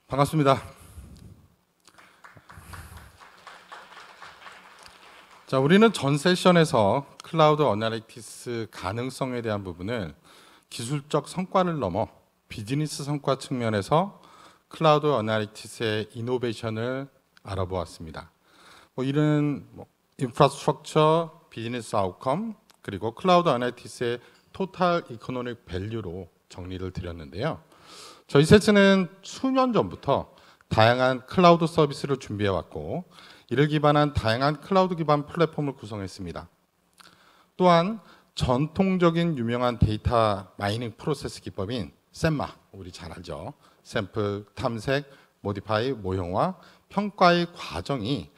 반갑습니다. 자, 우리는 전 세션에서 클라우드 어나리티스 가능성에 대한 부분을 기술적 성과를 넘어 비즈니스 성과 측면에서 클라우드 어나리티스의 이노베이션을 알아보았습니다. 이런 인프라스트럭처, 비즈니스 아웃컴, 그리고 클라우드 어나리티스의 토탈 이코노믹 밸류로 정리를 드렸는데요. 저희 세츠는 수년 전부터 다양한 클라우드 서비스를 준비해왔고 이를 기반한 다양한 클라우드 기반 플랫폼을 구성했습니다. 또한 전통적인 유명한 데이터 마이닝 프로세스 기법인 셈마, 우리 잘 알죠? 샘플, 탐색, 모디파이, 모형화, 평가의 과정이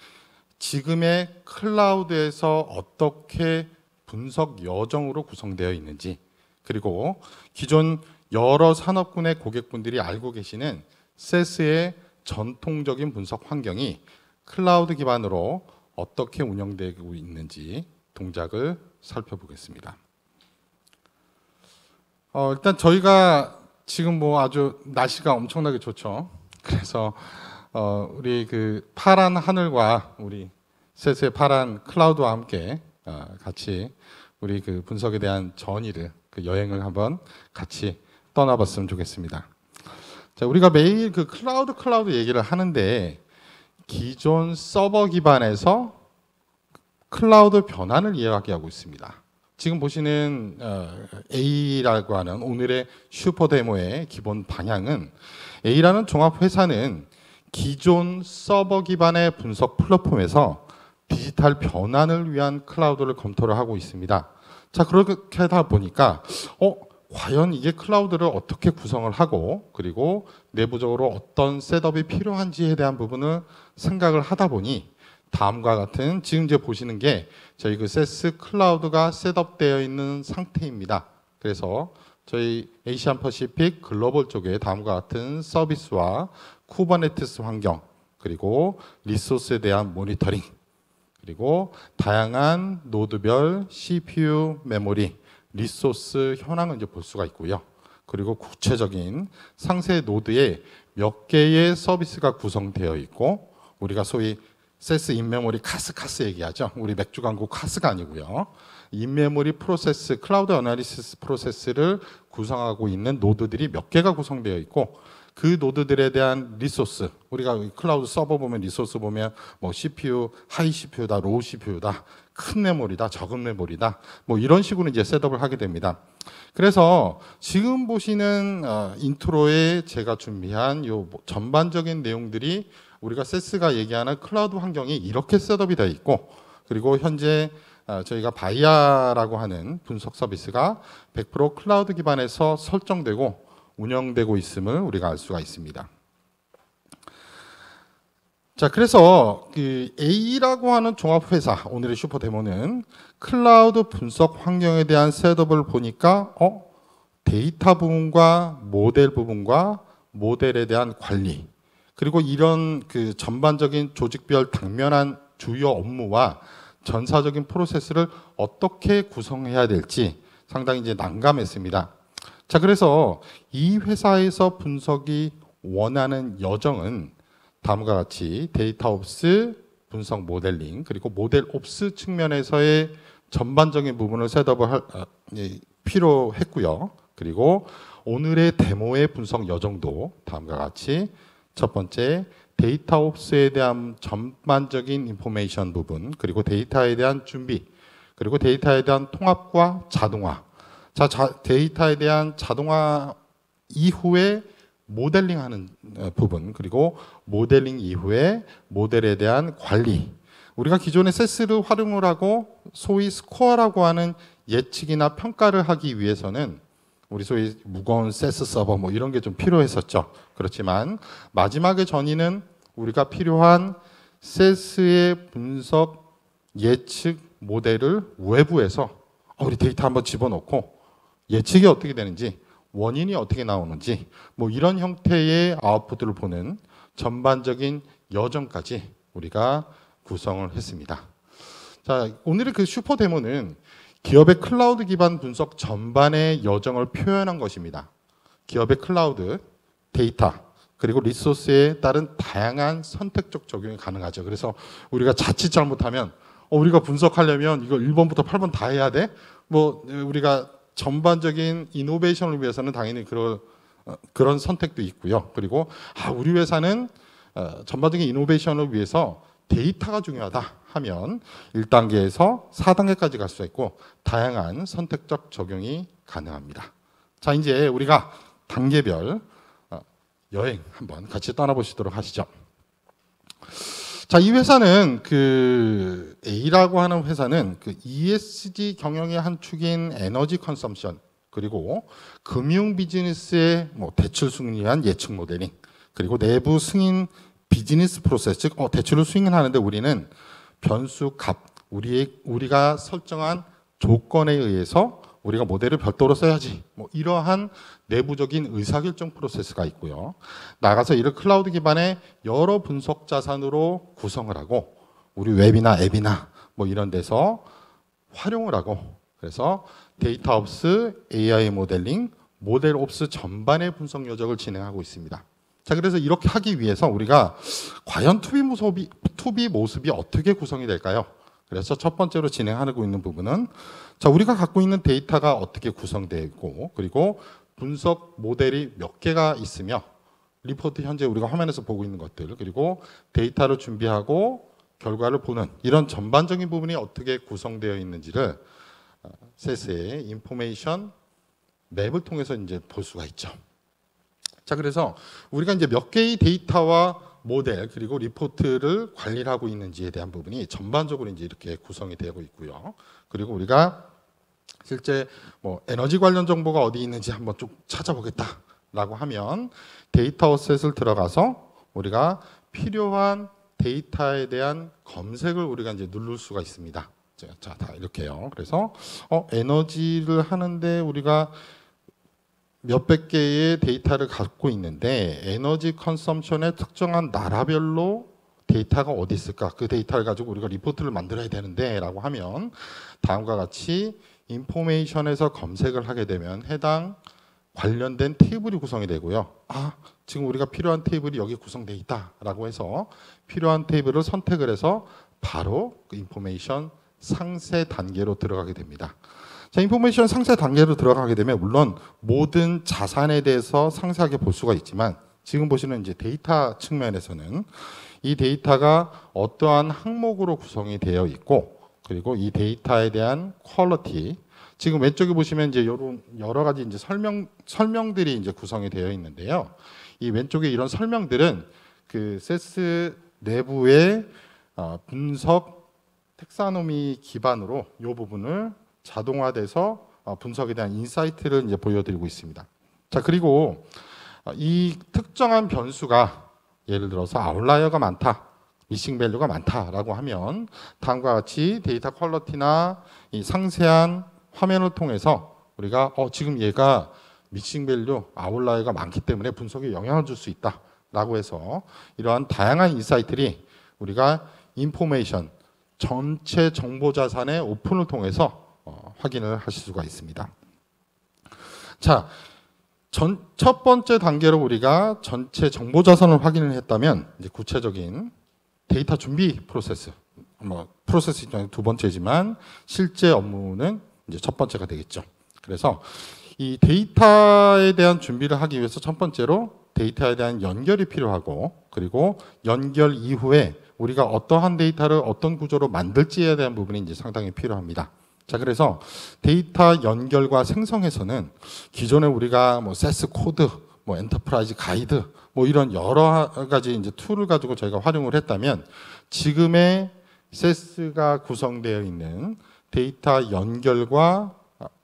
지금의 클라우드에서 어떻게 분석 여정으로 구성되어 있는지, 그리고 기존 여러 산업군의 고객분들이 알고 계시는 세스의 전통적인 분석 환경이 클라우드 기반으로 어떻게 운영되고 있는지 동작을 살펴보겠습니다. 일단 저희가 지금 아주 날씨가 엄청나게 좋죠. 그래서 우리 그 파란 하늘과 우리 세스의 파란 클라우드와 함께 같이 우리 그 분석에 대한 전의를, 그 여행을 한번 같이 떠나봤으면 좋겠습니다. 자, 우리가 매일 그 클라우드 얘기를 하는데 기존 서버 기반에서 클라우드 변환을 이야기하고 있습니다. 지금 보시는 A라고 하는 오늘의 슈퍼 데모의 기본 방향은, A라는 종합 회사는 기존 서버 기반의 분석 플랫폼에서 디지털 변환을 위한 클라우드를 검토를 하고 있습니다. 자, 그렇게 하다 보니까 과연 이게 클라우드를 어떻게 구성을 하고, 그리고 내부적으로 어떤 셋업이 필요한지에 대한 부분을 생각을 하다 보니 다음과 같은, 지금 이제 보시는 게 저희 그 세스 클라우드가 셋업되어 있는 상태입니다. 그래서 저희 아시안 퍼시픽 글로벌 쪽에 다음과 같은 서비스와 쿠버네티스 환경, 그리고 리소스에 대한 모니터링, 그리고 다양한 노드별 CPU, 메모리, 리소스 현황을 이제 볼 수가 있고요. 그리고 구체적인 상세 노드에 몇 개의 서비스가 구성되어 있고, 우리가 소위 세스 인메모리 카스 얘기하죠. 우리 맥주 광고 카스가 아니고요. 인메모리 프로세스, 클라우드 어나리시스 프로세스를 구성하고 있는 노드들이 몇 개가 구성되어 있고, 그 노드들에 대한 리소스, 우리가 클라우드 서버 보면 리소스 보면 CPU, 하이 CPU다, 로우 CPU다, 큰 메모리다, 적은 메모리다, 이런 식으로 이제 셋업을 하게 됩니다. 그래서 지금 보시는 인트로에 제가 준비한 요 전반적인 내용들이 우리가 세스가 얘기하는 클라우드 환경이 이렇게 셋업이 되어 있고, 그리고 현재 저희가 바이아라고 하는 분석 서비스가 100% 클라우드 기반에서 설정되고 운영되고 있음을 우리가 알 수가 있습니다. 자, 그래서 그 A라고 하는 종합회사, 오늘의 슈퍼 데모는 클라우드 분석 환경에 대한 셋업을 보니까 데이터 부분과 모델 부분과 모델에 대한 관리, 그리고 이런 그 전반적인 조직별 당면한 주요 업무와 전사적인 프로세스를 어떻게 구성해야 될지 상당히 이제 난감했습니다. 자, 그래서 이 회사에서 분석이 원하는 여정은 다음과 같이 데이터 옵스, 분석 모델링, 그리고 모델 옵스 측면에서의 전반적인 부분을 셋업을 필요했고요. 그리고 오늘의 데모의 분석 여정도 다음과 같이 첫 번째, 데이터 옵스에 대한 전반적인 인포메이션 부분, 그리고 데이터에 대한 준비, 그리고 데이터에 대한 통합과 자동화. 자, 데이터에 대한 자동화 이후에 모델링하는 부분, 그리고 모델링 이후에 모델에 대한 관리. 우리가 기존의 세스를 활용을 하고 소위 스코어라고 하는 예측이나 평가를 하기 위해서는 우리 소위 무거운 세스 서버 이런 게 좀 필요했었죠. 그렇지만 마지막에 전이는 우리가 필요한 세스의 분석 예측 모델을 외부에서 우리 데이터 한번 집어넣고 예측이 어떻게 되는지, 원인이 어떻게 나오는지 이런 형태의 아웃풋을 보는 전반적인 여정까지 우리가 구성을 했습니다. 자, 오늘의 그 슈퍼 데모는 기업의 클라우드 기반 분석 전반의 여정을 표현한 것입니다. 기업의 클라우드, 데이터, 그리고 리소스에 따른 다양한 선택적 적용이 가능하죠. 그래서 우리가 자칫 잘못하면 우리가 분석하려면 이거 1번부터 8번 다 해야 돼? 뭐 우리가 전반적인 이노베이션을 위해서는 당연히 그런 선택도 있고요. 그리고 우리 회사는 전반적인 이노베이션을 위해서 데이터가 중요하다 하면 1단계에서 4단계까지 갈 수 있고 다양한 선택적 적용이 가능합니다. 자, 이제 우리가 단계별 여행 한번 같이 떠나보시도록 하시죠. 자, 이 회사는 A라고 하는 회사는 ESG 경영의 한 축인 에너지 컨섬션, 그리고 금융 비즈니스의 대출 승인에 대한 예측 모델링, 그리고 내부 승인 비즈니스 프로세스, 즉 대출을 승인하는데 우리는 변수 값, 우리가 설정한 조건에 의해서 우리가 모델을 별도로 써야지, 이러한 내부적인 의사결정 프로세스가 있고요. 나가서 이를 클라우드 기반의 여러 분석 자산으로 구성을 하고 우리 웹이나 앱이나 이런 데서 활용을 하고, 그래서 데이터 옵스, AI 모델링, 모델 옵스 전반의 분석 요적을 진행하고 있습니다. 자, 그래서 이렇게 하기 위해서 우리가 과연 투비 모습이 어떻게 구성이 될까요? 그래서 첫 번째로 진행하고 있는 부분은, 자, 우리가 갖고 있는 데이터가 어떻게 구성되어 있고, 그리고 분석 모델이 몇 개가 있으며, 리포트 현재 우리가 화면에서 보고 있는 것들, 그리고 데이터를 준비하고 결과를 보는 이런 전반적인 부분이 어떻게 구성되어 있는지를 세스의 인포메이션 맵을 통해서 이제 볼 수가 있죠. 자, 그래서 우리가 이제 몇 개의 데이터와 모델 그리고 리포트를 관리를 하고 있는지에 대한 부분이 전반적으로 이제 이렇게 구성이 되고 있고요. 그리고 우리가 실제 에너지 관련 정보가 어디 있는지 한번 쭉 찾아보겠다라고 하면 데이터 어셋을 들어가서 우리가 필요한 데이터에 대한 검색을 우리가 이제 누를 수가 있습니다. 자, 다 이렇게요. 그래서 에너지를 하는데 우리가 몇백 개의 데이터를 갖고 있는데 에너지 컨섬션의 특정한 나라별로 데이터가 어디 있을까? 그 데이터를 가지고 우리가 리포트를 만들어야 되는데 라고 하면 다음과 같이 인포메이션에서 검색을 하게 되면 해당 관련된 테이블이 구성이 되고요. 지금 우리가 필요한 테이블이 여기 구성되어 있다라고 해서 필요한 테이블을 선택을 해서 바로 그 인포메이션 상세 단계로 들어가게 됩니다. 자, 인포메이션 상세 단계로 들어가게 되면 물론 모든 자산에 대해서 상세하게 볼 수가 있지만 지금 보시는 이제 데이터 측면에서는 이 데이터가 어떠한 항목으로 구성이 되어 있고, 그리고 이 데이터에 대한 퀄리티, 지금 왼쪽에 보시면 이제 여러 가지 이제 설명들이 이제 구성이 되어 있는데요. 이 왼쪽에 이런 설명들은 그 세스 내부의 분석 텍사노미 기반으로 이 부분을 자동화돼서 분석에 대한 인사이트를 이제 보여드리고 있습니다. 자, 그리고 이 특정한 변수가 예를 들어서 아웃라이어가 많다, 미싱 밸류가 많다라고 하면 다음과 같이 데이터 퀄리티나 이 상세한 화면을 통해서 우리가 지금 얘가 미싱 밸류, 아웃라이어가 많기 때문에 분석에 영향을 줄 수 있다라고 해서 이러한 다양한 인사이트들이 우리가 인포메이션 전체 정보 자산의 오픈을 통해서 확인을 하실 수가 있습니다. 자, 첫 번째 단계로 우리가 전체 정보 자산을 확인을 했다면 이제 구체적인 데이터 준비 프로세스, 프로세스 입장에서 두 번째지만 실제 업무는 이제 첫 번째가 되겠죠. 그래서 이 데이터에 대한 준비를 하기 위해서 첫 번째로 데이터에 대한 연결이 필요하고, 그리고 연결 이후에 우리가 어떠한 데이터를 어떤 구조로 만들지에 대한 부분이 이제 상당히 필요합니다. 자, 그래서 데이터 연결과 생성에서는 기존에 우리가 세스 코드, 엔터프라이즈 가이드, 이런 여러 가지 이제 툴을 가지고 저희가 활용을 했다면 지금의 세스가 구성되어 있는 데이터 연결과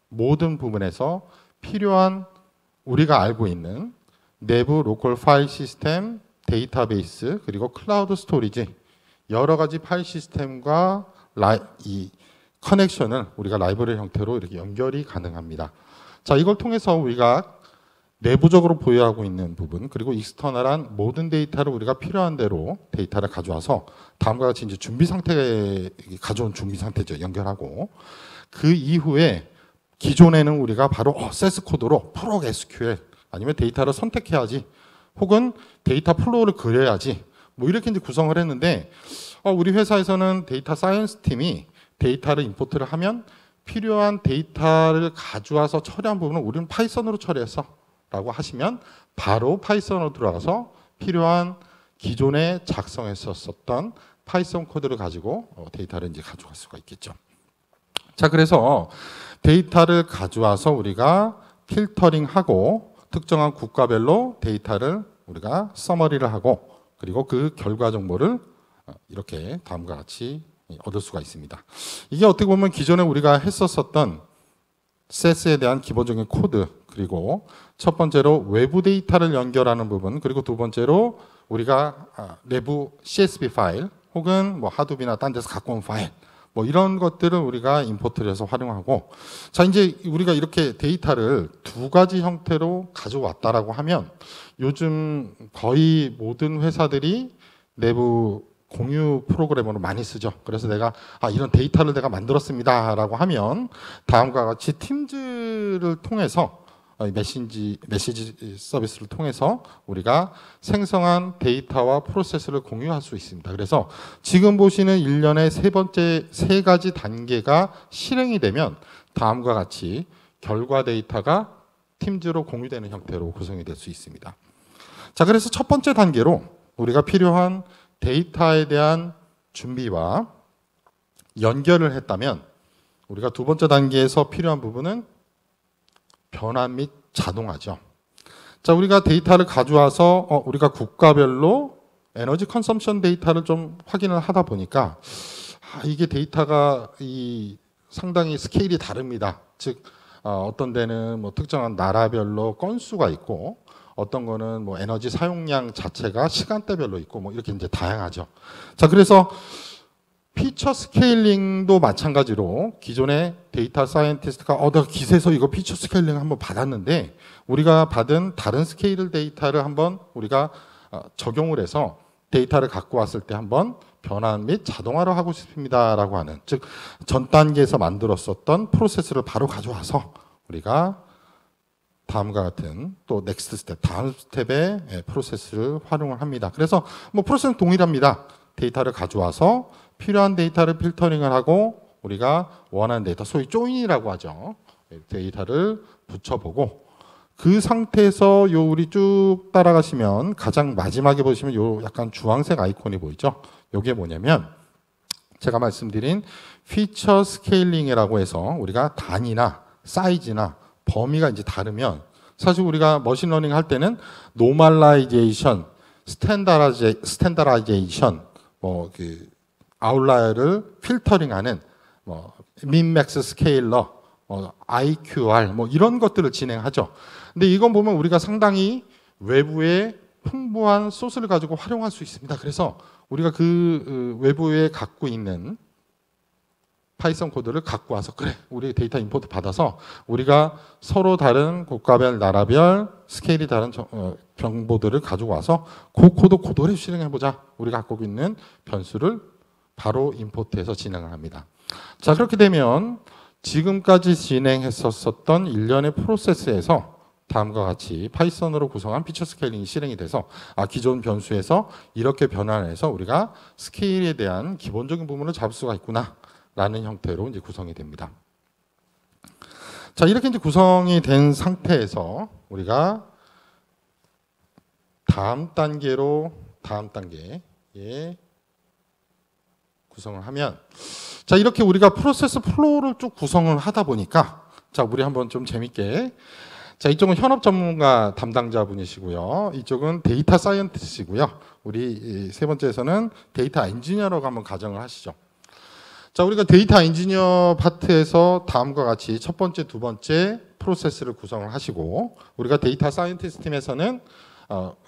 모든 부분에서 필요한 우리가 알고 있는 내부 로컬 파일 시스템, 데이터베이스, 그리고 클라우드 스토리지 여러 가지 파일 시스템과 이 커넥션을 우리가 라이브러리 형태로 이렇게 연결이 가능합니다. 자, 이걸 통해서 우리가 내부적으로 보유하고 있는 부분, 그리고 익스터널한 모든 데이터를 우리가 필요한 대로 데이터를 가져와서 다음과 같이 이제 준비 상태에 가져온 준비 상태죠. 연결하고 그 이후에 기존에는 우리가 바로 세스 코드로 프로 SQL 아니면 데이터를 선택해야지 혹은 데이터 플로우를 그려야지. 뭐 이렇게 이제 구성을 했는데 우리 회사에서는 데이터 사이언스 팀이 데이터를 임포트를 하면 필요한 데이터를 가져와서 처리한 부분은 우리는 파이썬으로 처리했어 라고 하시면 바로 파이썬으로 들어가서 필요한 기존에 작성했었던 파이썬 코드를 가지고 데이터를 이제 가져갈 수가 있겠죠. 자, 그래서 데이터를 가져와서 우리가 필터링하고 특정한 국가별로 데이터를 우리가 서머리를 하고 그리고 그 결과 정보를 이렇게 다음과 같이 얻을 수가 있습니다. 이게 어떻게 보면 기존에 우리가 했었던 SES에 대한 기본적인 코드, 그리고 첫 번째로 외부 데이터를 연결하는 부분, 그리고 두 번째로 우리가 내부 CSV 파일 혹은 뭐 하도비나 딴 데서 갖고 온 파일 뭐 이런 것들을 우리가 임포트를 해서 활용하고, 자 이제 우리가 이렇게 데이터를 두 가지 형태로 가져왔다라고 하면 요즘 거의 모든 회사들이 내부 공유 프로그램으로 많이 쓰죠. 그래서 내가 이런 데이터를 내가 만들었습니다라고 하면 다음과 같이 팀즈를 통해서 메시지 서비스를 통해서 우리가 생성한 데이터와 프로세스를 공유할 수 있습니다. 그래서 지금 보시는 일련의 세 가지 단계가 실행이 되면 다음과 같이 결과 데이터가 팀즈로 공유되는 형태로 구성이 될 수 있습니다. 자, 그래서 첫 번째 단계로 우리가 필요한 데이터에 대한 준비와 연결을 했다면 우리가 두 번째 단계에서 필요한 부분은 변환 및 자동화죠. 자, 우리가 데이터를 가져와서 우리가 국가별로 에너지 컨섬션 데이터를 좀 확인을 하다 보니까 이게 데이터가 상당히 스케일이 다릅니다. 즉 어떤 데는 뭐 특정한 나라별로 건수가 있고 어떤 거는 뭐 에너지 사용량 자체가 시간대별로 있고 뭐 이렇게 이제 다양하죠. 자, 그래서 피처 스케일링도 마찬가지로 기존의 데이터 사이언티스트가 내가 기세서 이거 피처 스케일링 한번 받았는데 우리가 받은 다른 스케일 데이터를 한번 우리가 적용을 해서 데이터를 갖고 왔을 때 한번 변환 및 자동화를 하고 싶습니다라고 하는, 즉 전 단계에서 만들었었던 프로세스를 바로 가져와서 우리가 다음과 같은 또 넥스트 스텝, 다음 스텝의 프로세스를 활용을 합니다. 그래서 뭐 프로세스는 동일합니다. 데이터를 가져와서 필요한 데이터를 필터링을 하고 우리가 원하는 데이터, 소위 조인이라고 하죠. 데이터를 붙여보고 그 상태에서 우리 쭉 따라가시면 가장 마지막에 보시면 요 약간 주황색 아이콘이 보이죠? 요게 뭐냐면 제가 말씀드린 피처 스케일링이라고 해서 우리가 단위나 사이즈나 범위가 이제 다르면 사실 우리가 머신러닝 할 때는 노멀라이제이션, 스탠다라이제이션, 뭐 그 아웃라이어를 필터링하는 뭐 민맥스 스케일러, IQR 뭐 이런 것들을 진행하죠. 근데 이건 보면 우리가 상당히 외부에 풍부한 소스를 가지고 활용할 수 있습니다. 그래서 우리가 그 외부에 갖고 있는 파이썬 코드를 갖고 와서 그래 우리 데이터 임포트 받아서 우리가 서로 다른 국가별 나라별 스케일이 다른 정보들을 가지고 와서 그 코드 그대로 실행해보자. 우리가 갖고 있는 변수를 바로 임포트해서 진행을 합니다. 자, 그렇게 되면 지금까지 진행했었던 일련의 프로세스에서 다음과 같이 파이썬으로 구성한 피처 스케일링이 실행이 돼서 기존 변수에서 이렇게 변환해서 우리가 스케일에 대한 기본적인 부분을 잡을 수가 있구나 라는 형태로 이제 구성이 됩니다. 자, 이렇게 이제 구성이 된 상태에서 우리가 다음 단계에 구성을 하면, 자, 이렇게 우리가 프로세스 플로우를 쭉 구성을 하다 보니까, 자, 우리 한번 좀 재밌게, 자, 이쪽은 현업 전문가 담당자분이시고요. 이쪽은 데이터 사이언티스트시고요. 우리 세 번째에서는 데이터 엔지니어라고 한번 가정을 하시죠. 자, 우리가 데이터 엔지니어 파트에서 다음과 같이 첫 번째, 두 번째 프로세스를 구성을 하시고, 우리가 데이터 사이언티스트 팀에서는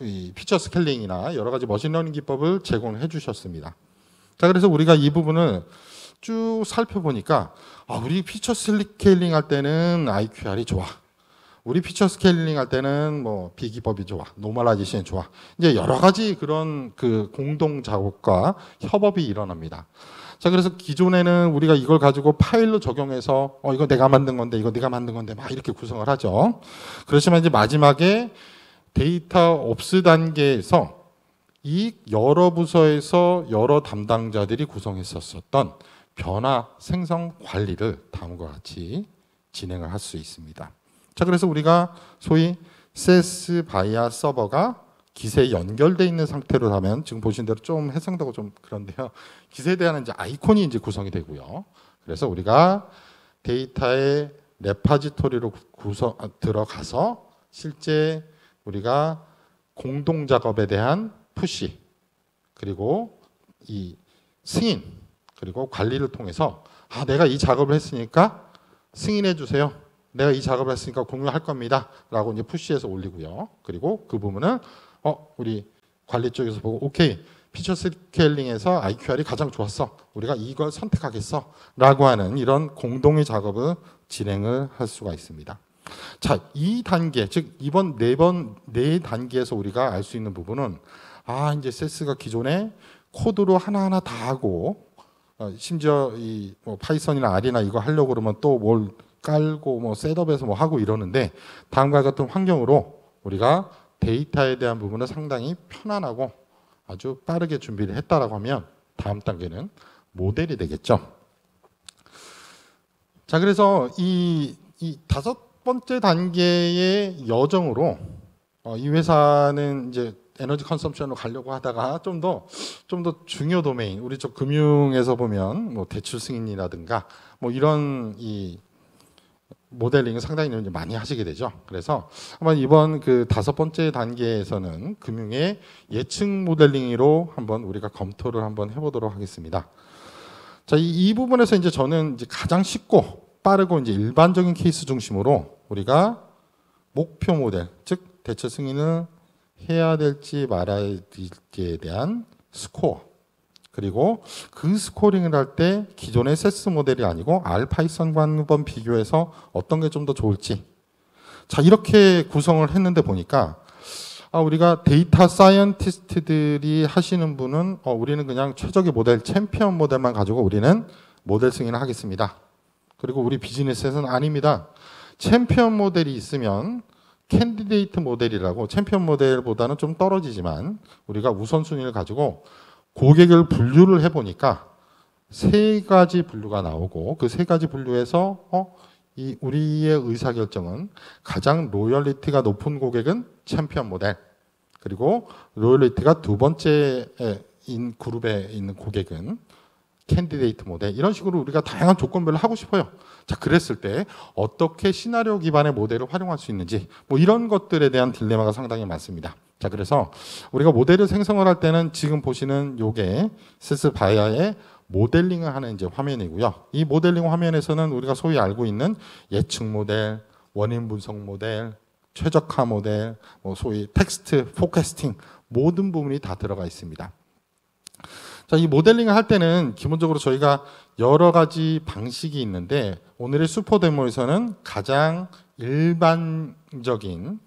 이 피처 스케일링이나 여러 가지 머신러닝 기법을 제공해 주셨습니다. 자, 그래서 우리가 이 부분을 쭉 살펴보니까 우리 피처 스케일링 할 때는 IQR이 좋아. 우리 피처 스케일링 할 때는 뭐 비기법이 좋아. 노멀라이제이션이 좋아. 이제 여러 가지 그런 그 공동 작업과 협업이 일어납니다. 자, 그래서 기존에는 우리가 이걸 가지고 파일로 적용해서 이거 내가 만든 건데 이거 네가 만든 건데 막 이렇게 구성을 하죠. 그렇지만 이제 마지막에 데이터 옵스 단계에서 이 여러 부서에서 여러 담당자들이 구성했었던 변화 생성 관리를 다음과 같이 진행을 할 수 있습니다. 자, 그래서 우리가 소위 세스 바이아 서버가 기세에 연결되어 있는 상태로 하면 지금 보신 대로 좀 해상도가 좀 그런데요. 기세에 대한 이제 아이콘이 이제 구성이 되고요. 그래서 우리가 데이터의 레파지토리로 들어가서 실제 우리가 공동 작업에 대한 푸시 그리고 이 승인 그리고 관리를 통해서 내가 이 작업을 했으니까 승인해 주세요. 내가 이 작업을 했으니까 공유할 겁니다. 라고 이제 푸시해서 올리고요. 그리고 그 부분을 우리 관리 쪽에서 보고 오케이. 피처 스케일링에서 IQR이 가장 좋았어. 우리가 이걸 선택하겠어. 라고 하는 이런 공동의 작업을 진행을 할 수가 있습니다. 자, 이 단계, 즉 이번 네 단계에서 우리가 알 수 있는 부분은 이제 세스가 기존에 코드로 하나하나 다 하고 심지어 이 뭐 파이썬이나 R이나 이거 하려고 그러면 또 뭘 깔고 뭐 셋업해서 뭐 하고 이러는데 다음과 같은 환경으로 우리가 데이터에 대한 부분은 상당히 편안하고 아주 빠르게 준비를 했다라고 하면 다음 단계는 모델이 되겠죠. 자, 그래서 이 다섯 번째 단계의 여정으로 이 회사는 이제 에너지 컨섬션으로 가려고 하다가 좀 더 중요 도메인, 우리 쪽 금융에서 보면 뭐 대출 승인이라든가 뭐 이런 이 모델링을 상당히 이제 많이 하시게 되죠. 그래서 한번 이번 그 다섯 번째 단계에서는 금융의 예측 모델링으로 한번 우리가 검토를 한번 해보도록 하겠습니다. 자, 이 부분에서 이제 저는 이제 가장 쉽고 빠르고 이제 일반적인 케이스 중심으로 우리가 목표 모델, 즉 대출 승인을 해야 될지 말아야 될지에 대한 스코어, 그리고 그 스코링을 할 때 기존의 세스 모델이 아니고 알파이썬과 한번 비교해서 어떤 게 좀 더 좋을지, 자, 이렇게 구성을 했는데 보니까 우리가 데이터 사이언티스트들이 하시는 분은 우리는 그냥 최적의 모델, 챔피언 모델만 가지고 우리는 모델 승인을 하겠습니다. 그리고 우리 비즈니스에서는 아닙니다. 챔피언 모델이 있으면 캔디데이트 모델이라고, 챔피언 모델보다는 좀 떨어지지만 우리가 우선순위를 가지고 고객을 분류를 해보니까 세 가지 분류가 나오고 그 세 가지 분류에서 이 우리의 의사결정은 가장 로열리티가 높은 고객은 챔피언 모델, 그리고 로열리티가 두 번째 그룹에 있는 고객은 캔디데이트 모델, 이런 식으로 우리가 다양한 조건별로 하고 싶어요. 자, 그랬을 때 어떻게 시나리오 기반의 모델을 활용할 수 있는지 뭐 이런 것들에 대한 딜레마가 상당히 많습니다. 자, 그래서 우리가 모델을 생성을 할 때는 지금 보시는 요게 세스 바이아의 모델링을 하는 이제 화면이고요. 이 모델링 화면에서는 우리가 소위 알고 있는 예측 모델, 원인 분석 모델, 최적화 모델, 뭐 소위 텍스트 포캐스팅 모든 부분이 다 들어가 있습니다. 자, 이 모델링을 할 때는 기본적으로 저희가 여러 가지 방식이 있는데 오늘의 슈퍼 데모에서는 가장 일반적인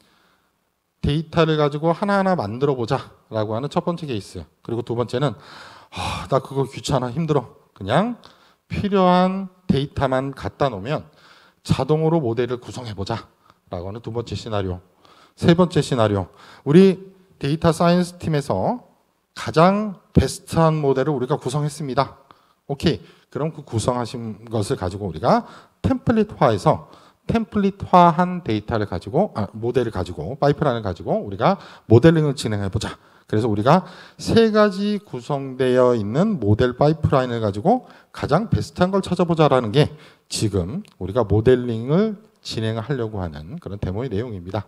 데이터를 가지고 하나하나 만들어 보자 라고 하는 첫 번째 케이스, 그리고 두 번째는 나 그거 귀찮아 힘들어 그냥 필요한 데이터만 갖다 놓으면 자동으로 모델을 구성해 보자 라고 하는 두 번째 시나리오. 세 번째 시나리오, 우리 데이터 사이언스 팀에서 가장 베스트한 모델을 우리가 구성했습니다. 오케이, 그럼 그 구성하신 것을 가지고 우리가 템플릿화해서 템플릿화한 데이터를 가지고 모델을 가지고 파이프라인을 가지고 우리가 모델링을 진행해 보자. 그래서 우리가 세 가지 구성되어 있는 모델 파이프라인을 가지고 가장 베스트한 걸 찾아보자라는 게 지금 우리가 모델링을 진행하려고 하는 그런 데모의 내용입니다.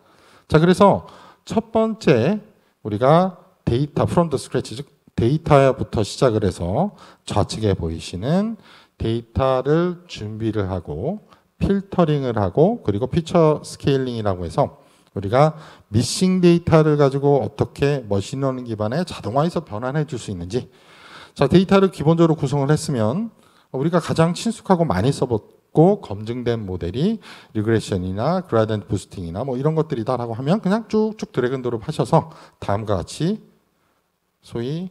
자, 그래서 첫 번째 우리가 데이터 from the scratch, 즉 데이터부터 시작을 해서 좌측에 보이시는 데이터를 준비를 하고 필터링을 하고 그리고 피처 스케일링이라고 해서 우리가 미싱 데이터를 가지고 어떻게 머신러닝 기반의 자동화해서 변환해 줄 수 있는지, 자, 데이터를 기본적으로 구성을 했으면 우리가 가장 친숙하고 많이 써봤고 검증된 모델이 리그레션이나 그라디언트 부스팅이나 뭐 이런 것들이다라고 하면 그냥 쭉쭉 드래그 앤 드롭 하셔서 다음과 같이 소위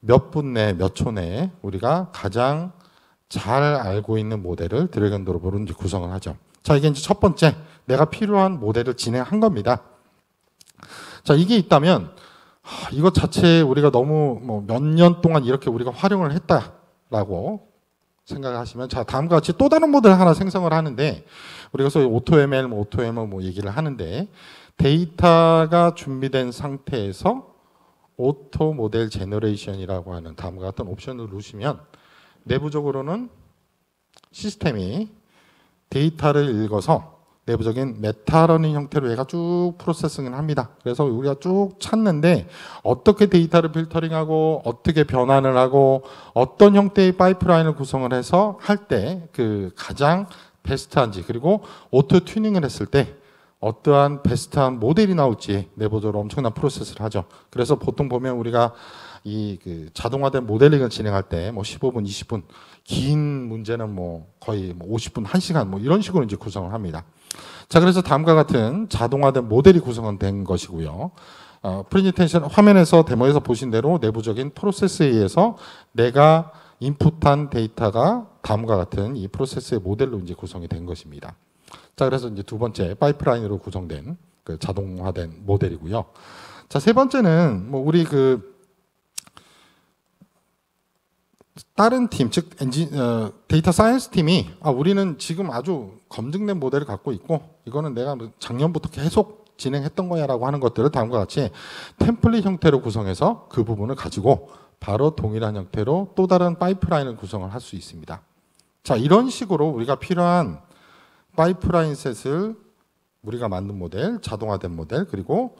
몇 분 내, 몇 초 내에 우리가 가장 잘 알고 있는 모델을 드래그 앤 드롭으로 이제 구성을 하죠. 자, 이게 이제 첫 번째 내가 필요한 모델을 진행한 겁니다. 자, 이게 있다면 이것 자체에 우리가 너무 뭐 몇 년 동안 이렇게 우리가 활용을 했다라고 생각을 하시면, 자, 다음과 같이 또 다른 모델 하나 생성을 하는데, 우리가 소위 오토ML, 오토ML 얘기를 하는데, 데이터가 준비된 상태에서 오토 모델 제너레이션이라고 하는 다음과 같은 옵션을 누르시면 내부적으로는 시스템이 데이터를 읽어서 내부적인 메타러닝 형태로 얘가 쭉 프로세싱을 합니다. 그래서 우리가 쭉 찾는데 어떻게 데이터를 필터링하고 어떻게 변환을 하고 어떤 형태의 파이프라인을 구성을 해서 할 때 그 가장 베스트한지, 그리고 오토 튜닝을 했을 때 어떠한 베스트한 모델이 나올지 내부적으로 엄청난 프로세스를 하죠. 그래서 보통 보면 우리가 이 그 자동화된 모델링을 진행할 때 뭐 15분, 20분, 긴 문제는 뭐 거의 50분, 1시간 뭐 이런 식으로 이제 구성을 합니다. 자, 그래서 다음과 같은 자동화된 모델이 구성된 것이고요. 프레젠테이션 화면에서 데모에서 보신 대로 내부적인 프로세스에 의해서 내가 인풋한 데이터가 다음과 같은 이 프로세스의 모델로 이제 구성이 된 것입니다. 자, 그래서 이제 두 번째 파이프라인으로 구성된 그 자동화된 모델이고요. 자, 세 번째는 뭐 우리 그 다른 팀, 즉 데이터 사이언스 팀이 우리는 지금 아주 검증된 모델을 갖고 있고 이거는 내가 작년부터 계속 진행했던 거야라고 하는 것들을 다음과 같이 템플릿 형태로 구성해서 그 부분을 가지고 바로 동일한 형태로 또 다른 파이프라인을 구성을 할 수 있습니다. 자, 이런 식으로 우리가 필요한 파이프라인 셋을 우리가 만든 모델, 자동화된 모델, 그리고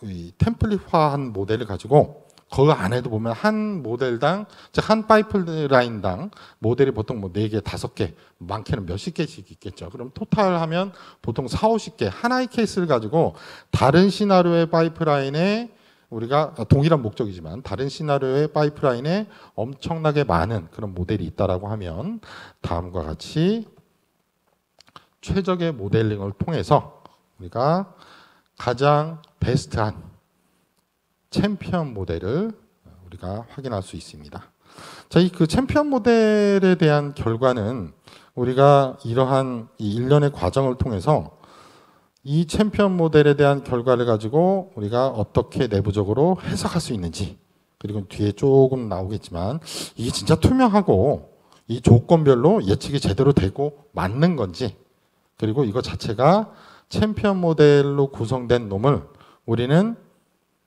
이 템플릿화한 모델을 가지고 그 안에도 보면 한 모델당, 즉 한 파이프라인당 모델이 보통 뭐 4개, 5개, 많게는 몇십 개씩 있겠죠. 그럼 토탈 하면 보통 4, 50개, 하나의 케이스를 가지고 다른 시나리오의 파이프라인에 우리가 동일한 목적이지만 다른 시나리오의 파이프라인에 엄청나게 많은 그런 모델이 있다라고 하면 다음과 같이 최적의 모델링을 통해서 우리가 가장 베스트한 챔피언 모델을 우리가 확인할 수 있습니다. 자, 이 그 챔피언 모델에 대한 결과는 우리가 이러한 이 일련의 과정을 통해서 이 챔피언 모델에 대한 결과를 가지고 우리가 어떻게 내부적으로 해석할 수 있는지, 그리고 뒤에 조금 나오겠지만 이게 진짜 투명하고 이 조건별로 예측이 제대로 되고 맞는 건지, 그리고 이거 자체가 챔피언 모델로 구성된 놈을 우리는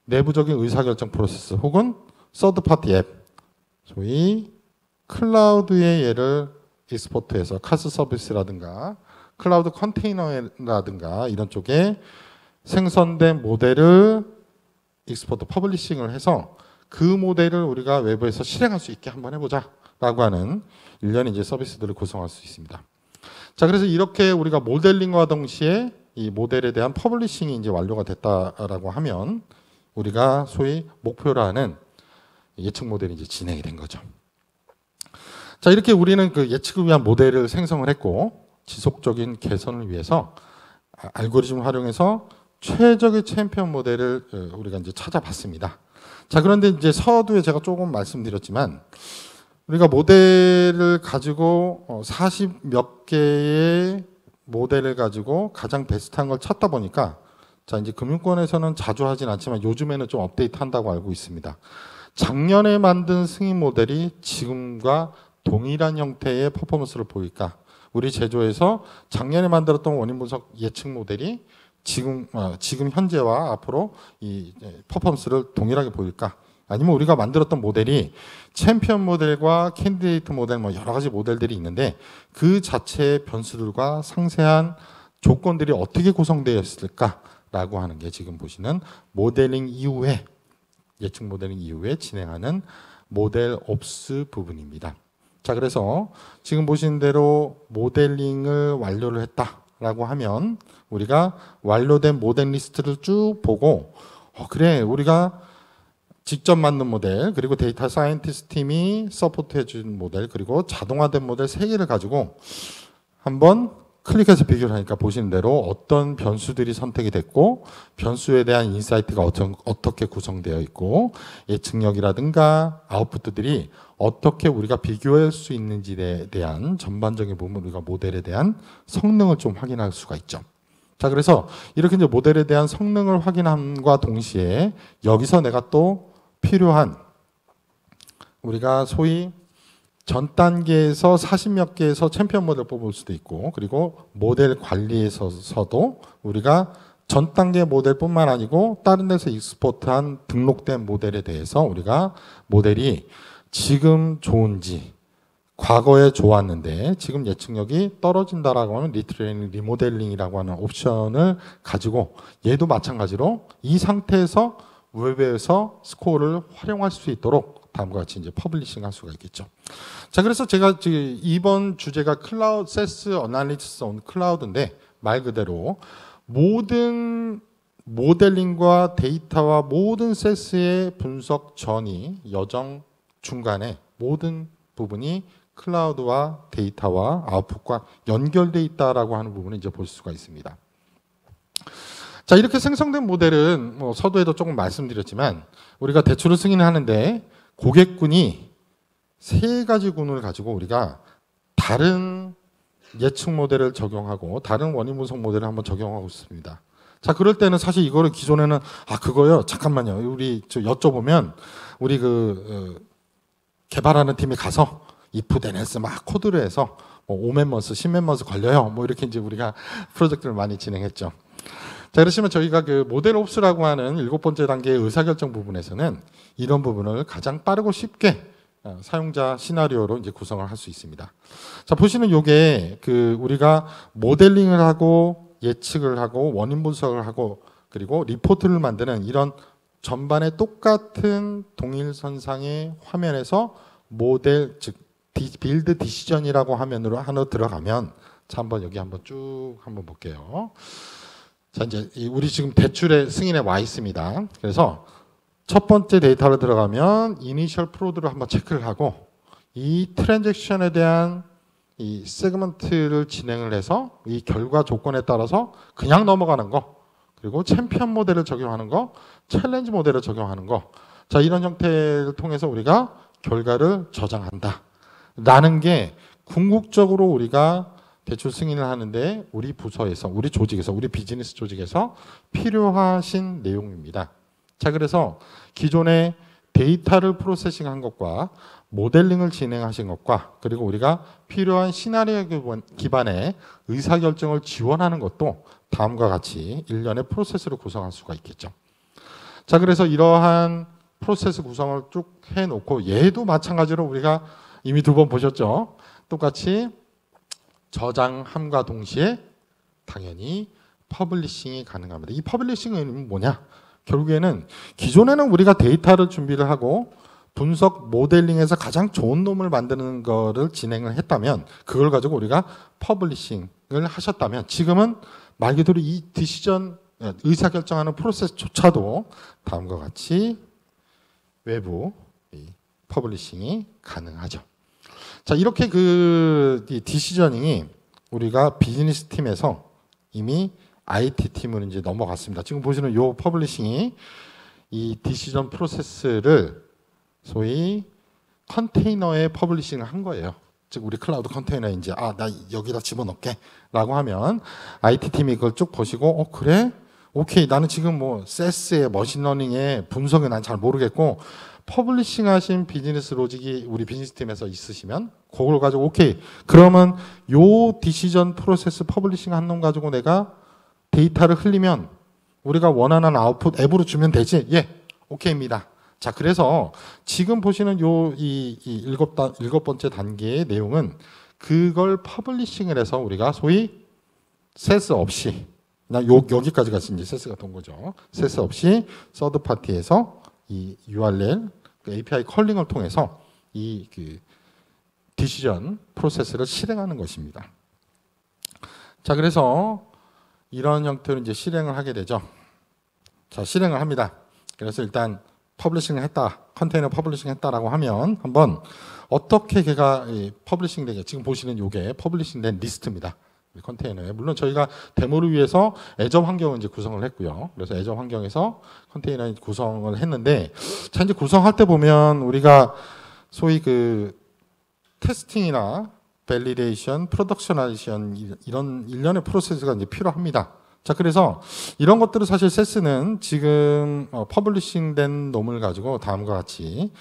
내부적인 의사결정 프로세스 혹은 서드 파티 앱, 소위 클라우드에 얘를 익스포트해서 카스 서비스라든가 클라우드 컨테이너라든가 이런 쪽에 생성된 모델을 익스포트 퍼블리싱을 해서 그 모델을 우리가 외부에서 실행할 수 있게 한번 해보자 라고 하는 일련의 이제 서비스들을 구성할 수 있습니다. 자, 그래서 이렇게 우리가 모델링과 동시에 이 모델에 대한 퍼블리싱이 이제 완료가 됐다라고 하면 우리가 소위 목표로 하는 예측 모델이 이제 진행이 된 거죠. 자, 이렇게 우리는 그 예측을 위한 모델을 생성을 했고 지속적인 개선을 위해서 알고리즘을 활용해서 최적의 챔피언 모델을 우리가 이제 찾아봤습니다. 자, 그런데 이제 서두에 제가 조금 말씀드렸지만 우리가 모델을 가지고 40몇 개의 모델을 가지고 가장 베스트한 걸 찾다 보니까 자, 이제 금융권에서는 자주 하진 않지만 요즘에는 좀 업데이트 한다고 알고 있습니다. 작년에 만든 승인 모델이 지금과 동일한 형태의 퍼포먼스를 보일까? 우리 제조에서 작년에 만들었던 원인 분석 예측 모델이 지금 현재와 앞으로 이 퍼포먼스를 동일하게 보일까? 아니면 우리가 만들었던 모델이 챔피언 모델과 캔디데이트 모델 뭐 여러 가지 모델들이 있는데 그 자체의 변수들과 상세한 조건들이 어떻게 구성되어 있을까라고 하는 게 지금 보시는 모델링 이후에 예측 모델링 이후에 진행하는 모델 옵스 부분입니다. 자, 그래서 지금 보신 대로 모델링을 완료를 했다라고 하면 우리가 완료된 모델 리스트를 쭉 보고 그래, 우리가 직접 만든 모델, 그리고 데이터 사이언티스트 팀이 서포트해 준 모델, 그리고 자동화된 모델 3개를 가지고 한번 클릭해서 비교를 하니까 보시는 대로 어떤 변수들이 선택이 됐고 변수에 대한 인사이트가 어떻게 구성되어 있고 예측력이라든가 아웃풋들이 어떻게 우리가 비교할 수 있는지에 대한 전반적인 부분, 우리가 모델에 대한 성능을 좀 확인할 수가 있죠. 자, 그래서 이렇게 이제 모델에 대한 성능을 확인함과 동시에 여기서 내가 또 필요한 우리가 소위 전 단계에서 40몇 개에서 챔피언 모델 뽑을 수도 있고, 그리고 모델 관리에서도 우리가 전 단계 모델뿐만 아니고 다른 데서 익스포트한 등록된 모델에 대해서 우리가 모델이 지금 좋은지, 과거에 좋았는데 지금 예측력이 떨어진다라고 하면 리트레이닝, 리모델링이라고 하는 옵션을 가지고 얘도 마찬가지로 이 상태에서 웹에서 스코어를 활용할 수 있도록 다음과 같이 이제 퍼블리싱 할 수가 있겠죠. 자, 그래서 제가 지금 이번 주제가 클라우드 세스 어널리시스 온 클라우드인데 말 그대로 모든 모델링과 데이터와 모든 세스의 분석 전이 여정 중간에 모든 부분이 클라우드와 데이터와 아웃풋과 연결돼 있다라고 하는 부분을 이제 볼 수가 있습니다. 자, 이렇게 생성된 모델은 뭐 서두에도 조금 말씀드렸지만 우리가 대출을 승인하는데 고객군이 세 가지 군을 가지고 우리가 다른 예측 모델을 적용하고 다른 원인 분석 모델을 한번 적용하고 있습니다. 자, 그럴 때는 사실 이거를 기존에는 그거요. 잠깐만요. 우리 저 여쭤보면 우리 개발하는 팀이 가서 if then else 막 코드를 해서 뭐 5멤버스, 10멤버스 걸려요. 뭐 이렇게 이제 우리가 프로젝트를 많이 진행했죠. 자, 그러시면 저희가 그 모델 옵스라고 하는 7번째 단계의 의사결정 부분에서는 이런 부분을 가장 빠르고 쉽게 사용자 시나리오로 이제 구성을 할 수 있습니다. 자, 보시는 요게 우리가 모델링을 하고 예측을 하고 원인 분석을 하고 그리고 리포트를 만드는 이런 전반의 똑같은 동일선상의 화면에서 모델 즉 빌드 디시전이라고 화면으로 하나 들어가면 자, 한번 여기 한번 쭉 한번 볼게요. 자, 이제 우리 지금 대출의 승인에 와 있습니다. 그래서 첫 번째 데이터로 들어가면 이니셜 프로드를 한번 체크를 하고 이 트랜잭션에 대한 이 세그먼트를 진행을 해서 이 결과 조건에 따라서 그냥 넘어가는 거 그리고 챔피언 모델을 적용하는 거 챌린지 모델을 적용하는 거 자, 이런 형태를 통해서 우리가 결과를 저장한다 라는 게 궁극적으로 우리가 대출 승인을 하는데 우리 부서에서 우리 조직에서 우리 비즈니스 조직에서 필요하신 내용입니다. 자, 그래서 기존에 데이터를 프로세싱한 것과 모델링을 진행하신 것과 그리고 우리가 필요한 시나리오 기반의 의사결정을 지원하는 것도 다음과 같이 일련의 프로세스를 구성할 수가 있겠죠. 자, 그래서 이러한 프로세스 구성을 쭉 해놓고 얘도 마찬가지로 우리가 이미 2번 보셨죠. 똑같이 저장함과 동시에 당연히 퍼블리싱이 가능합니다. 이 퍼블리싱은 뭐냐? 결국에는 기존에는 우리가 데이터를 준비를 하고 분석 모델링에서 가장 좋은 놈을 만드는 거를 진행을 했다면 그걸 가지고 우리가 퍼블리싱을 하셨다면 지금은 말 그대로 이 디시전 의사결정하는 프로세스조차도 다음과 같이 외부 퍼블리싱이 가능하죠. 자, 이렇게 이 디시저닝이 우리가 비즈니스 팀에서 이미 IT 팀으로 이제 넘어갔습니다. 지금 보시는 요 퍼블리싱이 이 디시전 프로세스를 소위 컨테이너에 퍼블리싱을 한 거예요. 즉 우리 클라우드 컨테이너에 이제 나 여기다 집어넣게라고 하면 IT 팀이 그걸 쭉 보시고 그래? 오케이. 나는 지금 뭐 세스의 머신러닝의 분석은 난 잘 모르겠고 퍼블리싱 하신 비즈니스 로직이 우리 비즈니스 팀에서 있으시면 그걸 가지고 오케이. 그러면 요 디시전 프로세스 퍼블리싱 한 놈 가지고 내가 데이터를 흘리면 우리가 원하는 아웃풋 앱으로 주면 되지? 예. 오케이입니다. 자, 그래서 지금 보시는 이 일곱 번째 단계의 내용은 그걸 퍼블리싱을 해서 우리가 소위 세스 없이 여기까지 갔으니 이제 세스가 돈 거죠. 세스 없이 서드 파티에서 이 URL API 컬링을 통해서 이 디시전 프로세스를 실행하는 것입니다. 자, 그래서 이런 형태로 이제 실행을 하게 되죠. 자, 실행을 합니다. 그래서 일단 퍼블리싱을 했다, 컨테이너 퍼블리싱 했다라고 하면 한번 어떻게 걔가 퍼블리싱 되게 지금 보시는 요게 퍼블리싱 된 리스트입니다. 컨테이너에 물론 저희가 데모를 위해서 애저 환경을 이제 구성을 했고요. 그래서 애저 환경에서 컨테이너 구성을 했는데 자, 이제 구성할 때 보면 우리가 소위 테스팅이나 밸리데이션, 프로덕셔나이션 이런 일련의 프로세스가 이제 필요합니다. 자, 그래서 이런 것들을 사실 세스는 지금 퍼블리싱된 놈을 가지고 다음과 같이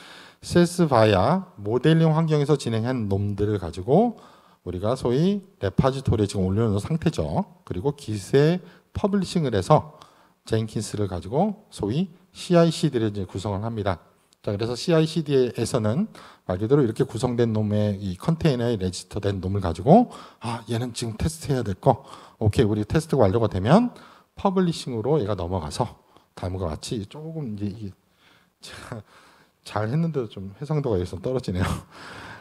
세스 바야 모델링 환경에서 진행한 놈들을 가지고 우리가 소위 레파지토리에 지금 올려놓은 상태죠. 그리고 기세 퍼블리싱을 해서 젠킨스를 가지고 소위 CI/CD를 이제 구성을 합니다. 자, 그래서 CI/CD에서는 말 그대로 이렇게 구성된 놈의 이 컨테이너에 레지스터된 놈을 가지고 얘는 지금 테스트해야 될 거. 오케이, 우리 테스트가 완료가 되면 퍼블리싱으로 얘가 넘어가서 다음과 같이 조금 이제 이게 제가 잘 했는데도 좀 해상도가 여기서 떨어지네요.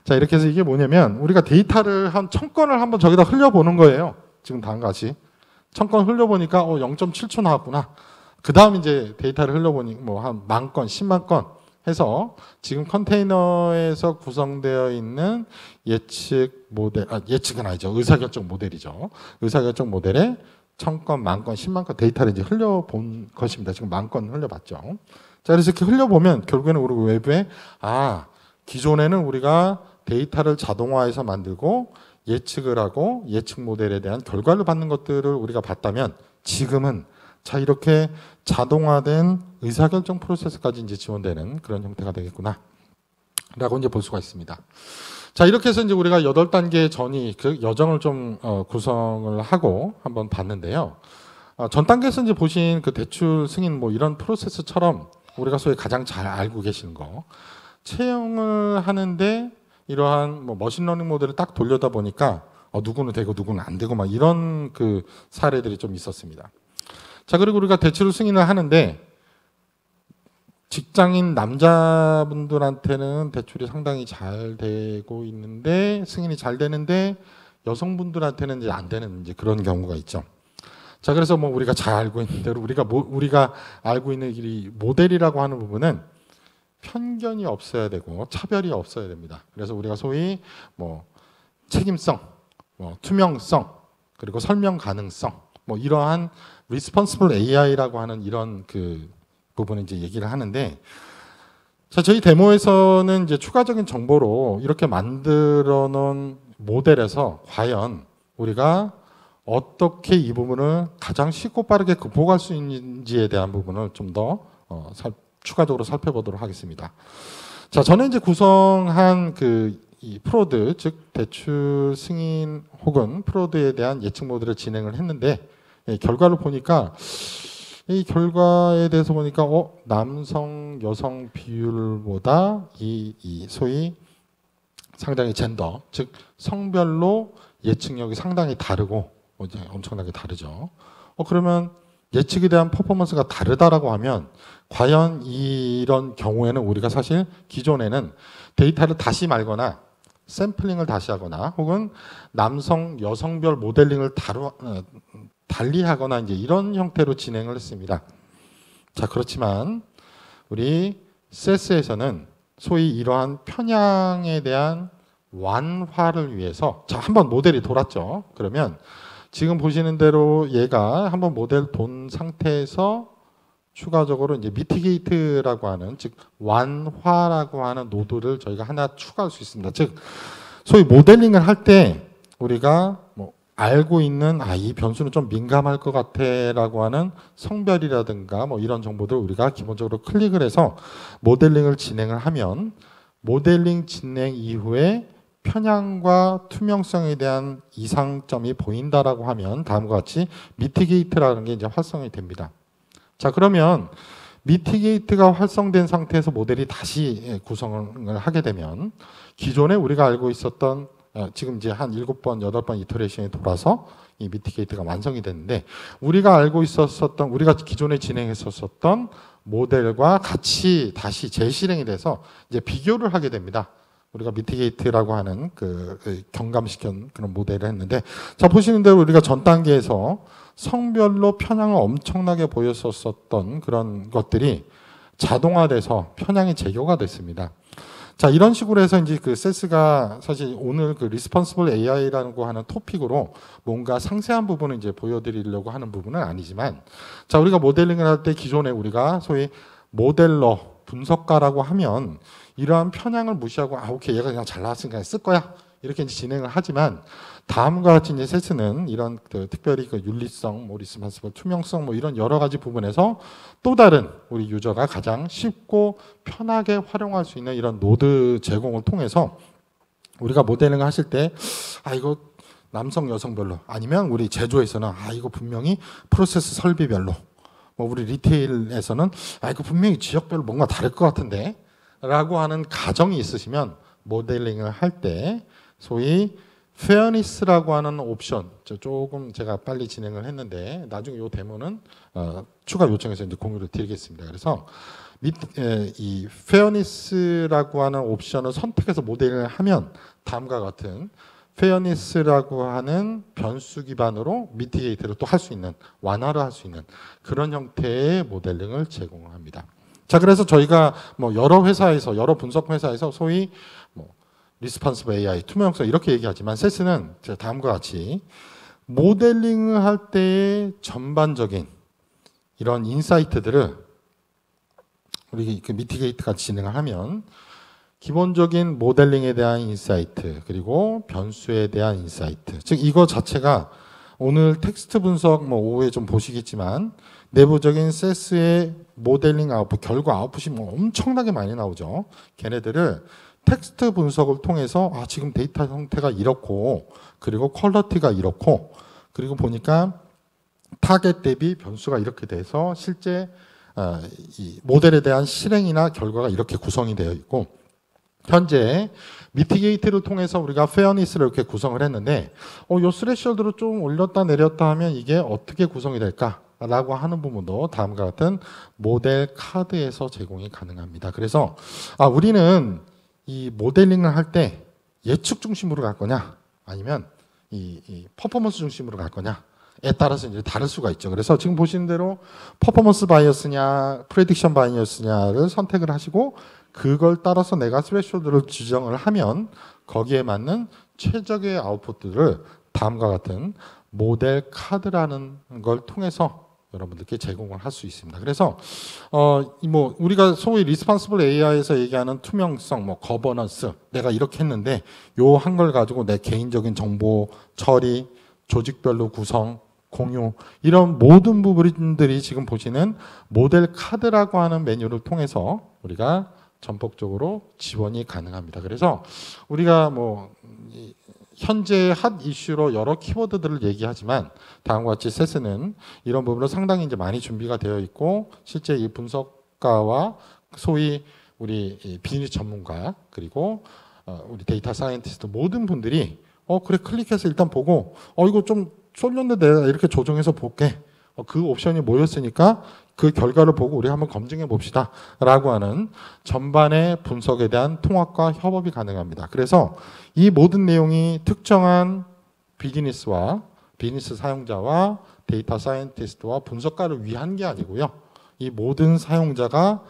자, 이렇게 해서 이게 뭐냐면 우리가 데이터를 한 1000건을 한번 저기다 흘려보는 거예요. 지금 다음과 같이 1000건 흘려보니까 0.7초 나왔구나. 그 다음 이제 데이터를 흘려보니 뭐 한 10,000건, 10만 건 해서 지금 컨테이너에서 구성되어 있는 예측 모델, 예측은 아니죠. 의사결정 모델이죠. 의사결정 모델에 1000건, 10,000건, 10만 건 데이터를 이제 흘려본 것입니다. 지금 10,000건 흘려봤죠. 자, 그래서 이렇게 흘려보면 결국에는 우리 외부에 기존에는 우리가 데이터를 자동화해서 만들고 예측을 하고 예측 모델에 대한 결과를 받는 것들을 우리가 봤다면 지금은 자, 이렇게 자동화된 의사결정 프로세스까지 이제 지원되는 그런 형태가 되겠구나 라고 이제 볼 수가 있습니다. 자, 이렇게 해서 이제 우리가 8단계 전이 그 여정을 좀 구성을 하고 한번 봤는데요. 전 단계에서 이제 보신 그 대출 승인 뭐 이런 프로세스처럼 우리가 소위 가장 잘 알고 계시는 거 채용을 하는데 이러한 뭐 머신러닝 모델을 딱 돌려다 보니까 누구는 되고 누구는 안 되고 막 이런 그 사례들이 좀 있었습니다. 자, 그리고 우리가 대출 승인을 하는데 직장인 남자분들한테는 대출이 상당히 잘 되고 있는데 승인이 잘 되는데 여성분들한테는 이제 안 되는 이제 그런 경우가 있죠. 자, 그래서 뭐 우리가 잘 알고 있는 대로 우리가 알고 있는 이 모델이라고 하는 부분은 편견이 없어야 되고 차별이 없어야 됩니다. 그래서 우리가 소위 뭐 책임성, 뭐 투명성, 그리고 설명 가능성, 뭐 이러한 Responsible AI라고 하는 이런 그 부분을 이제 얘기를 하는데, 자, 저희 데모에서는 이제 추가적인 정보로 이렇게 만들어 놓은 모델에서 과연 우리가 어떻게 이 부분을 가장 쉽고 빠르게 극복할 수 있는지에 대한 부분을 좀 더 추가적으로 살펴보도록 하겠습니다. 자, 저는 이제 구성한 이 프로드, 즉 대출 승인 혹은 프로드에 대한 예측 모델을 진행을 했는데 결과를 보니까 이 결과에 대해서 보니까 남성 여성 비율보다 이 소위 상당히 젠더, 즉 성별로 예측력이 상당히 다르고 엄청나게 다르죠. 그러면 예측에 대한 퍼포먼스가 다르다라고 하면 과연 이런 경우에는 우리가 사실 기존에는 데이터를 다시 말거나 샘플링을 다시 하거나 혹은 남성 여성별 모델링을 달리하거나 이제 이런 형태로 진행을 했습니다. 자, 그렇지만 우리 세스에서는 소위 이러한 편향에 대한 완화를 위해서 자, 한번 모델이 돌았죠. 그러면 지금 보시는 대로 얘가 한번 모델 돈 상태에서 추가적으로 이제 미티게이트라고 하는 즉 완화라고 하는 노드를 저희가 하나 추가할 수 있습니다. 즉 소위 모델링을 할 때 우리가 뭐 알고 있는 이 변수는 좀 민감할 것 같아라고 하는 성별이라든가 뭐 이런 정보들 우리가 기본적으로 클릭을 해서 모델링을 진행을 하면 모델링 진행 이후에 편향과 투명성에 대한 이상점이 보인다라고 하면 다음과 같이 미티게이트라는 게 이제 활성이 됩니다. 자, 그러면 미티게이트가 활성된 상태에서 모델이 다시 구성을 하게 되면 기존에 우리가 알고 있었던 지금 이제 한 7번, 8번 이터레이션이 돌아서 이 미티게이트가 완성이 됐는데 우리가 알고 있었던 우리가 기존에 진행했었던 모델과 같이 다시 재실행이 돼서 이제 비교를 하게 됩니다. 우리가 미티게이트라고 하는 경감시킨 그런 모델을 했는데 자, 보시는 대로 우리가 전 단계에서 성별로 편향을 엄청나게 보였었던 그런 것들이 자동화돼서 편향이 제거가 됐습니다. 자, 이런 식으로 해서 이제 세스가 사실 오늘 Responsible AI라고 하는 토픽으로 뭔가 상세한 부분을 이제 보여드리려고 하는 부분은 아니지만 자, 우리가 모델링을 할 때 기존에 우리가 소위 모델러, 분석가라고 하면 이러한 편향을 무시하고 오케이 얘가 그냥 잘 나왔으니까 쓸 거야 이렇게 이제 진행을 하지만 다음과 같이 이제 세스는 이런 특별히 그 윤리성, 뭐 리스폰시블, 투명성 뭐 이런 여러 가지 부분에서 또 다른 우리 유저가 가장 쉽고 편하게 활용할 수 있는 이런 노드 제공을 통해서 우리가 모델링을 하실 때 이거 남성 여성별로 아니면 우리 제조에서는 이거 분명히 프로세스 설비별로 뭐 우리 리테일에서는 이거 분명히 지역별로 뭔가 다를 것 같은데 라고 하는 가정이 있으시면 모델링을 할 때 소위 페어니스라고 하는 옵션 조금 제가 빨리 진행을 했는데 나중에 이 데모는 추가 요청해서 이제 공유를 드리겠습니다. 그래서 이 페어니스라고 하는 옵션을 선택해서 모델링을 하면 다음과 같은 페어니스라고 하는 변수 기반으로 미티게이트를 또 할 수 있는 완화를 할 수 있는 그런 형태의 모델링을 제공합니다. 자, 그래서 저희가 뭐 여러 회사에서 여러 분석 회사에서 소위 뭐 리스폰시브 AI, 투명성 이렇게 얘기하지만 세스는 다음과 같이 모델링을 할 때의 전반적인 이런 인사이트들을 우리 그 미티게이트가 진행을 하면 기본적인 모델링에 대한 인사이트 그리고 변수에 대한 인사이트 즉 이거 자체가 오늘 텍스트 분석 뭐 오후에 좀 보시겠지만 내부적인 세스의 모델링 아웃풋 결과 아웃풋이 뭐 엄청나게 많이 나오죠. 걔네들을 텍스트 분석을 통해서 지금 데이터 형태가 이렇고 그리고 퀄러티가 이렇고 그리고 보니까 타겟 대비 변수가 이렇게 돼서 실제 이 모델에 대한 실행이나 결과가 이렇게 구성이 되어 있고 현재 미티게이트를 통해서 우리가 페어니스를 이렇게 구성을 했는데 요 스레셔드를 좀 올렸다 내렸다 하면 이게 어떻게 구성이 될까라고 하는 부분도 다음과 같은 모델 카드에서 제공이 가능합니다. 그래서 우리는 이 모델링을 할 때 예측 중심으로 갈 거냐 아니면 이 퍼포먼스 중심으로 갈 거냐에 따라서 이제 다를 수가 있죠. 그래서 지금 보시는 대로 퍼포먼스 바이어스냐 프레딕션 바이어스냐를 선택을 하시고 그걸 따라서 내가 스레셔드를 지정을 하면 거기에 맞는 최적의 아웃풋들을 다음과 같은 모델 카드라는 걸 통해서 여러분들께 제공을 할 수 있습니다. 그래서 뭐 우리가 소위 리스폰시블 AI에서 얘기하는 투명성, 뭐 거버넌스, 내가 이렇게 했는데 요 한 걸 가지고 내 개인적인 정보 처리, 조직별로 구성, 공유 이런 모든 부분들이 지금 보시는 모델 카드라고 하는 메뉴를 통해서 우리가 전폭적으로 지원이 가능합니다. 그래서 우리가 뭐 현재 핫 이슈로 여러 키워드들을 얘기하지만 다음과 같이 세스는 이런 부분으로 상당히 이제 많이 준비가 되어 있고 실제 이 분석가와 소위 우리 비즈니스 전문가 그리고 우리 데이터 사이언티스트 모든 분들이 그래 클릭해서 일단 보고 이거 좀 쏠렸는데 내가 이렇게 조정해서 볼게. 그 옵션이 모였으니까 그 결과를 보고 우리 한번 검증해 봅시다 라고 하는 전반의 분석에 대한 통합과 협업이 가능합니다. 그래서 이 모든 내용이 특정한 비즈니스 사용자와 데이터 사이언티스트와 분석가를 위한 게 아니고요. 이 모든 사용자가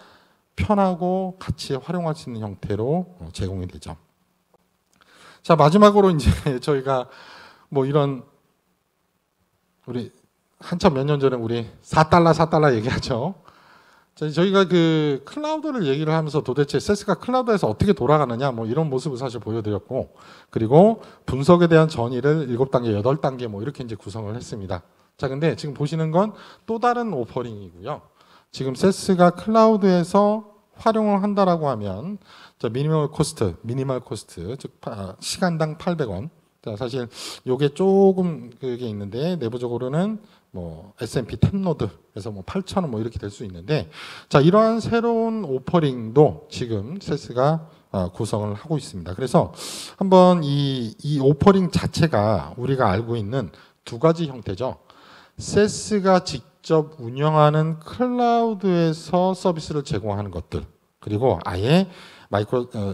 편하고 같이 활용할 수 있는 형태로 제공이 되죠. 자, 마지막으로 이제 저희가 뭐 이런 우리 한참 몇 년 전에 우리 4달러 얘기하죠. 저희가 그 클라우드를 얘기를 하면서 도대체 세스가 클라우드에서 어떻게 돌아가느냐 뭐 이런 모습을 사실 보여드렸고 그리고 분석에 대한 전의를 7단계, 8단계 뭐 이렇게 이제 구성을 했습니다. 자, 근데 지금 보시는 건 또 다른 오퍼링이고요. 지금 세스가 클라우드에서 활용을 한다라고 하면 미니멀 코스트 즉 시간당 800원. 자, 사실 요게 조금 그게 있는데 내부적으로는 뭐 S&P 10노드에서 뭐 8,000원 뭐 이렇게 될 수 있는데 자, 이러한 새로운 오퍼링도 지금 세스가 구성을 하고 있습니다. 그래서 한번 이 오퍼링 자체가 우리가 알고 있는 두 가지 형태죠. 세스가 직접 운영하는 클라우드에서 서비스를 제공하는 것들 그리고 아예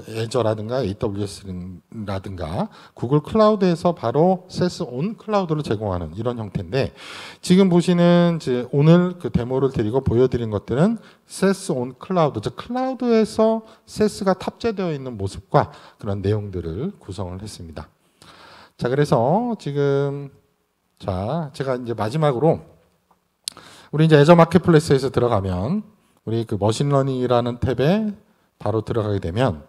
애저라든가 AWS라든가 구글 클라우드에서 바로 세스 온 클라우드를 제공하는 이런 형태인데 지금 보시는 이제 오늘 그 데모를 드리고 보여드린 것들은 세스 온 클라우드, 즉 클라우드에서 세스가 탑재되어 있는 모습과 그런 내용들을 구성을 했습니다. 자, 그래서 지금 제가 이제 마지막으로 우리 이제 애저 마켓플레이스에서 들어가면 우리 그 머신러닝이라는 탭에 바로 들어가게 되면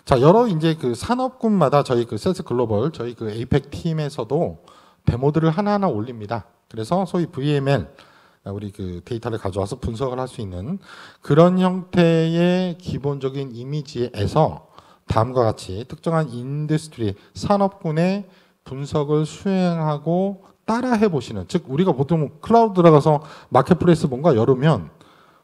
자, 여러 이제 그 산업군마다 저희 그 세스 글로벌 저희 그 에이펙 팀에서도 데모들을 하나하나 올립니다. 그래서 소위 VML 우리 그 데이터를 가져와서 분석을 할 수 있는 그런 형태의 기본적인 이미지에서 다음과 같이 특정한 인더스트리 산업군의 분석을 수행하고 따라 해보시는, 즉 우리가 보통 클라우드 들어가서 마켓플레이스 뭔가 열으면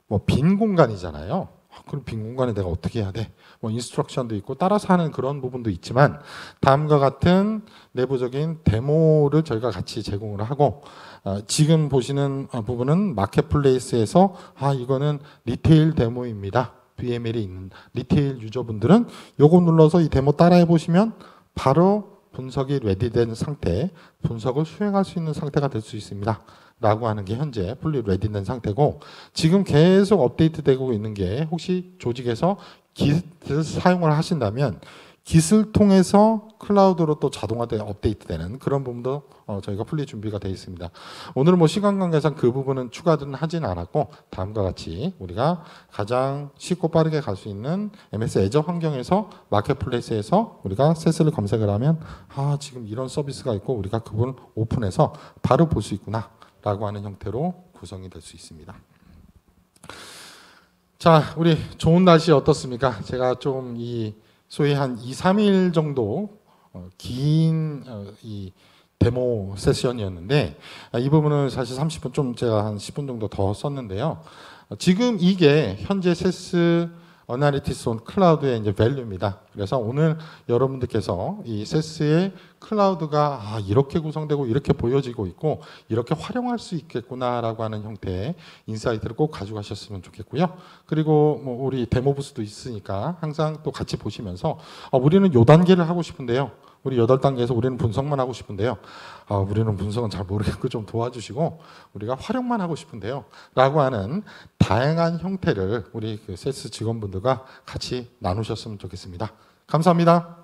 뭐 빈 공간이잖아요. 그럼 빈 공간에 내가 어떻게 해야 돼? 뭐 인스트럭션도 있고 따라서 하는 그런 부분도 있지만 다음과 같은 내부적인 데모를 저희가 같이 제공을 하고 지금 보시는 부분은 마켓플레이스에서 이거는 리테일 데모입니다. VML이 있는 리테일 유저분들은 요거 눌러서 이 데모 따라 해보시면 바로 분석이 레디된 상태, 분석을 수행할 수 있는 상태가 될 수 있습니다. 라고 하는 게 현재 풀리 레디된 상태고, 지금 계속 업데이트되고 있는 게 혹시 조직에서 기술 사용을 하신다면 기술 통해서 클라우드로 또 자동화돼 업데이트되는 그런 부분도 저희가 풀리 준비가 되어 있습니다. 오늘은 뭐 시간 관계상 그 부분은 추가는 하진 않았고 다음과 같이 우리가 가장 쉽고 빠르게 갈 수 있는 MS 애저 환경에서 마켓플레이스에서 우리가 세스를 검색을 하면 지금 이런 서비스가 있고 우리가 그걸 오픈해서 바로 볼 수 있구나 라고 하는 형태로 구성이 될 수 있습니다. 자, 우리 좋은 날씨 어떻습니까? 제가 좀 소위 한 2, 3일 정도 긴 이 데모 세션이었는데 이 부분은 사실 30분 좀 제가 한 10분 정도 더 썼는데요. 지금 이게 현재 세스 어나리티스 온 클라우드의 이제 밸류입니다. 그래서 오늘 여러분들께서 이 세스의 클라우드가 이렇게 구성되고 이렇게 보여지고 있고 이렇게 활용할 수 있겠구나라고 하는 형태의 인사이트를 꼭 가져가셨으면 좋겠고요. 그리고 뭐 우리 데모 부스도 있으니까 항상 또 같이 보시면서 우리는 요 단계를 하고 싶은데요. 우리 8단계에서 우리는 분석만 하고 싶은데요. 우리는 분석은 잘 모르겠고 좀 도와주시고 우리가 활용만 하고 싶은데요. 라고 하는 다양한 형태를 우리 그 세스 직원분들과 같이 나누셨으면 좋겠습니다. 감사합니다.